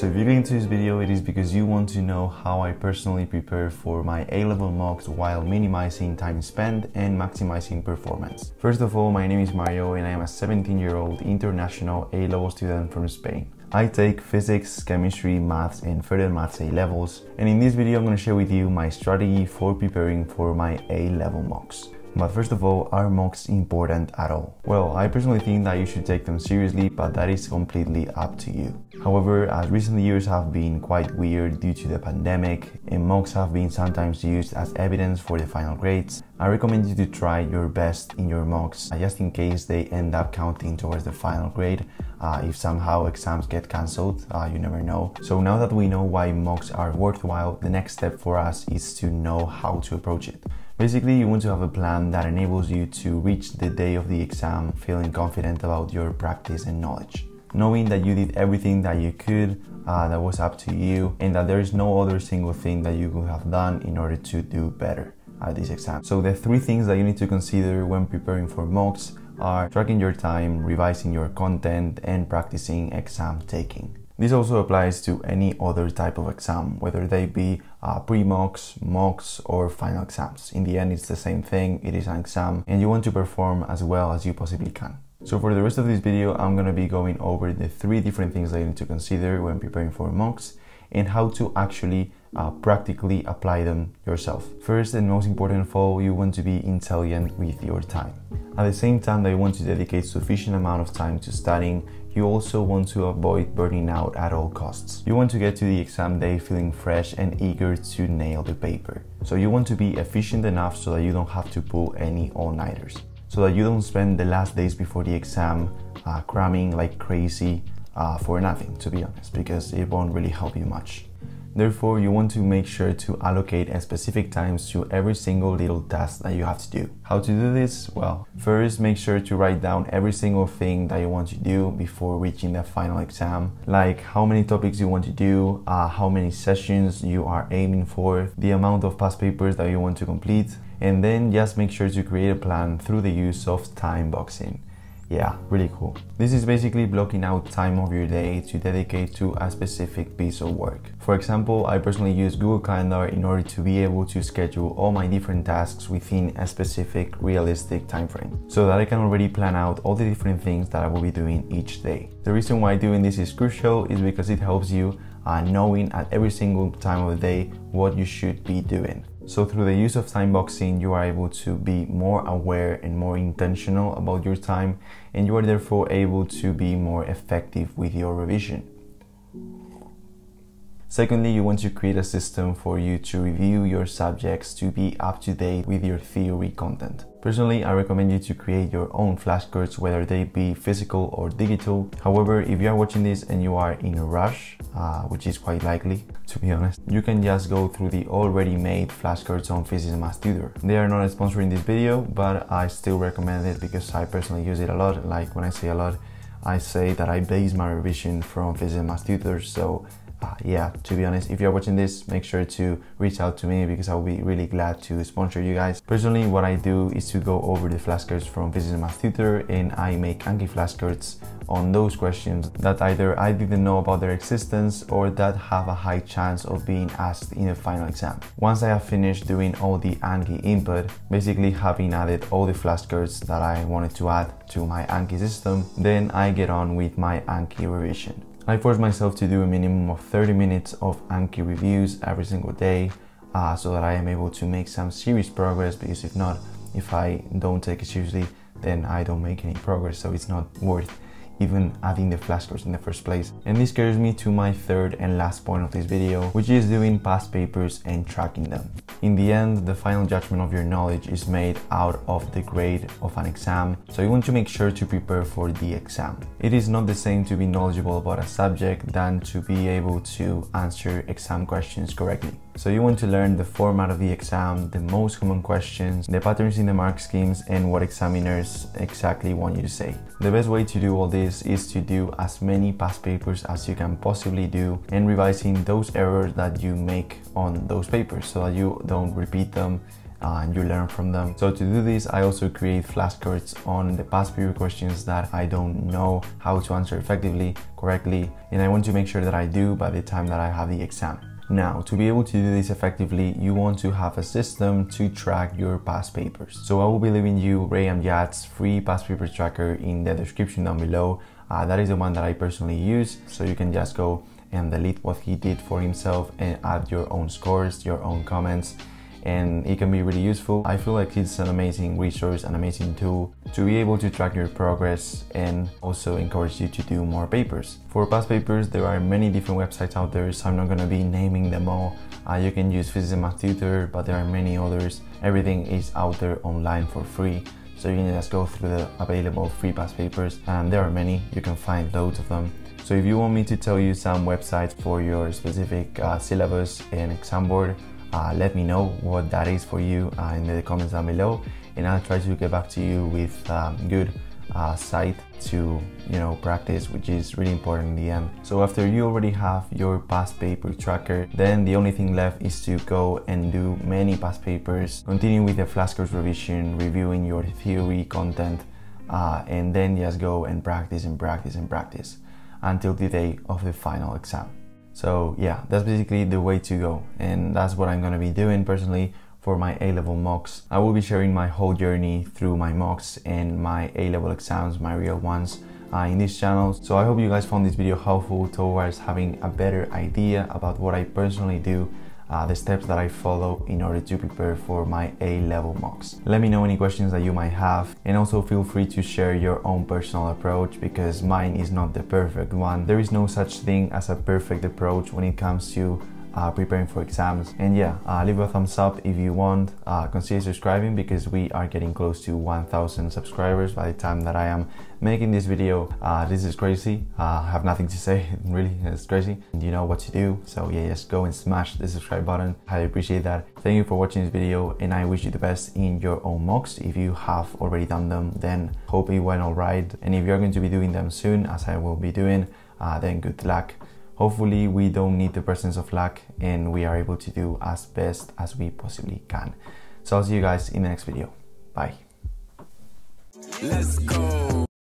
So if you're into this video, it is because you want to know how I personally prepare for my A-level mocks while minimizing time spent and maximizing performance. First of all, my name is Mario and I am a 17-year-old international A-level student from Spain. I take physics, chemistry, maths and further maths A-levels, and in this video I'm going to share with you my strategy for preparing for my A-level mocks. But first of all, are mocks important at all? Well, I personally think that you should take them seriously, but that is completely up to you. However, as recent years have been quite weird due to the pandemic, and mocks have been sometimes used as evidence for the final grades, I recommend you to try your best in your mocks, just in case they end up counting towards the final grade. If somehow exams get cancelled, you never know. So now that we know why mocks are worthwhile, the next step for us is to know how to approach it. Basically, you want to have a plan that enables you to reach the day of the exam feeling confident about your practice and knowledge, knowing that you did everything that you could, that was up to you, and that there is no other single thing that you could have done in order to do better at this exam. So the three things that you need to consider when preparing for mocks are tracking your time, revising your content, and practicing exam taking. This also applies to any other type of exam, whether they be pre-mocks, mocks, or final exams. In the end, it's the same thing. It is an exam, and you want to perform as well as you possibly can. So for the rest of this video, I'm going to be going over the three different things that you need to consider when preparing for mocks and how to actually practically apply them yourself. First and most important of all, you want to be intelligent with your time. At the same time that you want to dedicate sufficient amount of time to studying, you also want to avoid burning out at all costs. You want to get to the exam day feeling fresh and eager to nail the paper. So you want to be efficient enough so that you don't have to pull any all-nighters, so that you don't spend the last days before the exam cramming like crazy for nothing, to be honest, because it won't really help you much. Therefore, you want to make sure to allocate a specific times to every single little task that you have to do. How to do this? Well, first make sure to write down every single thing that you want to do before reaching the final exam, like how many topics you want to do, how many sessions you are aiming for, the amount of past papers that you want to complete, and then just make sure to create a plan through the use of time boxing. Yeah, really cool. This is basically blocking out time of your day to dedicate to a specific piece of work. For example, I personally use Google Calendar in order to be able to schedule all my different tasks within a specific realistic time frame, so that I can already plan out all the different things that I will be doing each day. The reason why doing this is crucial is because it helps you knowing at every single time of the day what you should be doing. So through the use of time boxing, you are able to be more aware and more intentional about your time, and you are therefore able to be more effective with your revision. Secondly, you want to create a system for you to review your subjects to be up to date with your theory content. Personally, I recommend you to create your own flashcards, whether they be physical or digital. However, if you are watching this and you are in a rush, which is quite likely, to be honest, you can just go through the already made flashcards on Physics Maths Tutor. They are not sponsoring this video, but I still recommend it because I personally use it a lot. Like when I say a lot, I say that I base my revision from Physics Maths Tutor. So yeah, to be honest, if you're watching this, make sure to reach out to me because I'll be really glad to sponsor you guys. Personally, what I do is to go over the flashcards from Physics Maths Tutor, and I make Anki flashcards on those questions that either I didn't know about their existence or that have a high chance of being asked in the final exam. Once I have finished doing all the Anki input, basically having added all the flashcards that I wanted to add to my Anki system, then I get on with my Anki revision. I force myself to do a minimum of 30 minutes of Anki reviews every single day, so that I am able to make some serious progress, because if not, if I don't take it seriously, then I don't make any progress, so it's not worth even adding the flashcards in the first place. And this carries me to my third and last point of this video, which is doing past papers and tracking them. In the end, the final judgment of your knowledge is made out of the grade of an exam, so you want to make sure to prepare for the exam. It is not the same to be knowledgeable about a subject than to be able to answer exam questions correctly. So you want to learn the format of the exam, the most common questions, the patterns in the mark schemes, and what examiners exactly want you to say. The best way to do all this is to do as many past papers as you can possibly do, and revising those errors that you make on those papers so that you don't repeat them and you learn from them. So to do this, I also create flashcards on the past paper questions that I don't know how to answer effectively, correctly, and I want to make sure that I do by the time that I have the exam. Now, to be able to do this effectively, you want to have a system to track your past papers. So I will be leaving you Ray Amjad's free past papers tracker in the description down below. That is the one that I personally use, so you can just go and delete what he did for himself and add your own scores, your own comments, and it can be really useful. I feel like it's an amazing resource, an amazing tool to be able to track your progress and also encourage you to do more papers. For past papers, there are many different websites out there, so I'm not going to be naming them all. You can use Physics and Math Tutor, but there are many others. Everything is out there online for free, so you can just go through the available free past papers, and there are many. You can find loads of them. So if you want me to tell you some websites for your specific syllabus and exam board, let me know what that is for you in the comments down below, and I'll try to get back to you with good site to practice, which is really important in the end. So after you already have your past paper tracker, then the only thing left is to go and do many past papers, continue with the flashcards revision, reviewing your theory content, and then just go and practice and practice and practice until the day of the final exam. So yeah, that's basically the way to go, and that's what I'm going to be doing personally for my A-level mocks. I will be sharing my whole journey through my mocks and my A-level exams, my real ones, in this channel. So I hope you guys found this video helpful towards having a better idea about what I personally do, the steps that I follow in order to prepare for my A-level mocks. Let me know any questions that you might have, and also feel free to share your own personal approach, because mine is not the perfect one. There is no such thing as a perfect approach when it comes to preparing for exams. And yeah, leave a thumbs up if you want. Consider subscribing, because we are getting close to 1,000 subscribers by the time that I am making this video. This is crazy. I have nothing to say, really, it's crazy. And you know what to do, so yeah, just go and smash the subscribe button. I appreciate that. Thank you for watching this video, and I wish you the best in your own mocks. If you have already done them, then hope it went all right, and if you're going to be doing them soon, as I will be doing, then good luck. Hopefully we don't need the presence of luck, and we are able to do as best as we possibly can. So I'll see you guys in the next video. Bye. Let's go.